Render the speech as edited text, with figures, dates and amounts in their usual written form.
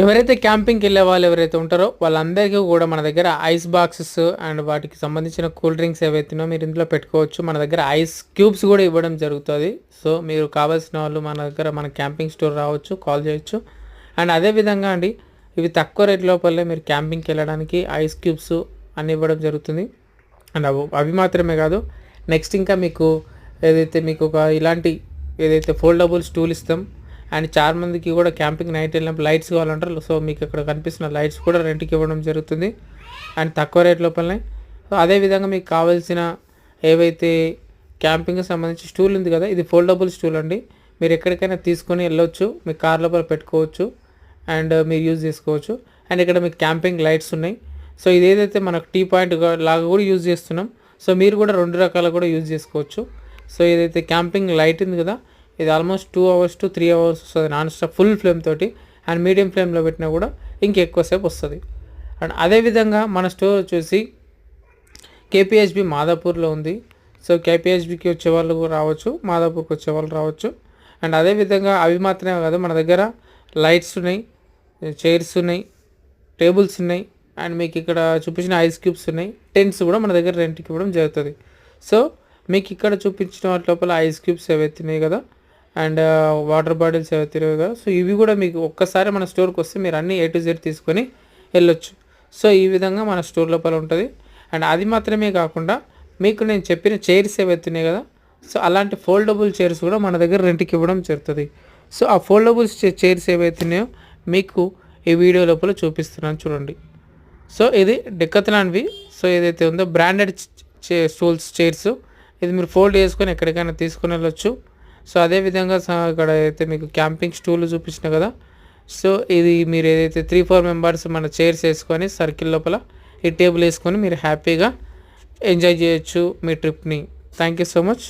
ఎవరైతే క్యాంపింగ్కి వెళ్ళే వాళ్ళు ఎవరైతే ఉంటారో వాళ్ళందరికీ కూడా మన దగ్గర ఐస్ బాక్సెస్ అండ్ వాటికి సంబంధించిన కూల్ డ్రింక్స్ ఏవైతున్నాయో మీరు ఇందులో పెట్టుకోవచ్చు. మన దగ్గర ఐస్ క్యూబ్స్ కూడా ఇవ్వడం జరుగుతుంది. సో మీరు కావాల్సిన వాళ్ళు మన దగ్గర మన క్యాంపింగ్ స్టోర్ రావచ్చు, కాల్ చేయొచ్చు. అండ్ అదేవిధంగా అండి, ఇవి తక్కువ రేట్ లోపలే మీరు క్యాంపింగ్కి వెళ్ళడానికి ఐస్ క్యూబ్స్ అన్ని ఇవ్వడం జరుగుతుంది. అండ్ అవి మాత్రమే కాదు, నెక్స్ట్ ఇంకా మీకు ఏదైతే మీకు ఒక ఇలాంటి ఏదైతే ఫోల్డబుల్ స్టూల్ ఇస్తాం. అండ్ చాలా మందికి కూడా క్యాంపింగ్ నైట్ వెళ్ళినప్పుడు లైట్స్ కావాలంటారు. సో మీకు ఇక్కడ కనిపిస్తున్న లైట్స్ కూడా రెంట్కి ఇవ్వడం జరుగుతుంది అండ్ తక్కువ రేట్ లోపలనే. సో అదేవిధంగా మీకు కావాల్సిన ఏవైతే క్యాంపింగ్కి సంబంధించి స్టూల్ ఉంది కదా, ఇది ఫోల్డబుల్ స్టూల్ అండి. మీరు ఎక్కడికైనా తీసుకొని వెళ్ళొచ్చు, మీ కార్ లోపల పెట్టుకోవచ్చు అండ్ మీరు యూజ్ చేసుకోవచ్చు. అండ్ ఇక్కడ మీకు క్యాంపింగ్ లైట్స్ ఉన్నాయి. సో ఇది ఏదైతే మనకు టీ పాయింట్ లాగా కూడా యూజ్ చేస్తున్నాం. సో మీరు కూడా 2 రకాలు కూడా యూజ్ చేసుకోవచ్చు. సో ఏదైతే క్యాంపింగ్ లైట్ ఉంది కదా, ఇది ఆల్మోస్ట్ 2 hours to 3 hours వస్తుంది నాన్ స్టాప్ ఫుల్ ఫ్లేమ్ తోటి. అండ్ మీడియం ఫ్లేమ్లో పెట్టినా కూడా ఇంకెక్కువసేపు వస్తుంది. అండ్ అదేవిధంగా మన స్టోర్ వచ్చేసి కేపీహెచ్బి మాదాపూర్లో ఉంది. సో కేపీహెచ్బికి వచ్చే వాళ్ళు రావచ్చు, మాదాపూర్కి వచ్చే వాళ్ళు రావచ్చు. అండ్ అదేవిధంగా అవి మాత్రమే కాదు, మన దగ్గర లైట్స్ ఉన్నాయి, చైర్స్ ఉన్నాయి, టేబుల్స్ ఉన్నాయి. అండ్ మీకు ఇక్కడ చూపించిన ఐస్ క్యూబ్స్ ఉన్నాయి. టెంట్స్ కూడా మన దగ్గర రెంట్కి ఇవ్వడం జరుగుతుంది. సో మీకు ఇక్కడ చూపించిన వాటి లోపల ఐస్ క్యూబ్స్ ఏవైతున్నాయి కదా, అండ్ వాటర్ బాటిల్స్ ఏవైతున్నాయి కదా, సో ఇవి కూడా మీకు ఒక్కసారి మన స్టోర్కి వస్తే మీరు అన్నీ A to Z తీసుకొని వెళ్ళొచ్చు. సో ఈ విధంగా మన స్టోర్ లోపల ఉంటుంది. అండ్ అది మాత్రమే కాకుండా మీకు నేను చెప్పిన చైర్స్ ఏవైతున్నాయి కదా, సో అలాంటి ఫోల్డబుల్ చైర్స్ కూడా మన దగ్గర రెంట్కి ఇవ్వడం జరుగుతుంది. సో ఆ ఫోల్డబుల్ చైర్స్ ఏవైతున్నాయో మీకు ఈ వీడియో లోపల చూపిస్తున్నాను చూడండి. సో ఇది డెక్కత్లాన్వి. సో ఏదైతే ఉందో బ్రాండెడ్ స్టూల్స్, చైర్స్, ఇది మీరు ఫోల్డ్ చేసుకొని ఎక్కడికైనా తీసుకొని వెళ్ళొచ్చు. సో అదేవిధంగా ఇక్కడ అయితే మీకు క్యాంపింగ్ స్టూల్ చూపించిన కదా, సో ఇది మీరు ఏదైతే 3-4 మెంబర్స్ మన చైర్స్ వేసుకొని సర్కిల్ లోపల ఈ టేబుల్ వేసుకొని మీరు హ్యాపీగా ఎంజాయ్ చేయొచ్చు మీ ట్రిప్ని. Thank you so much.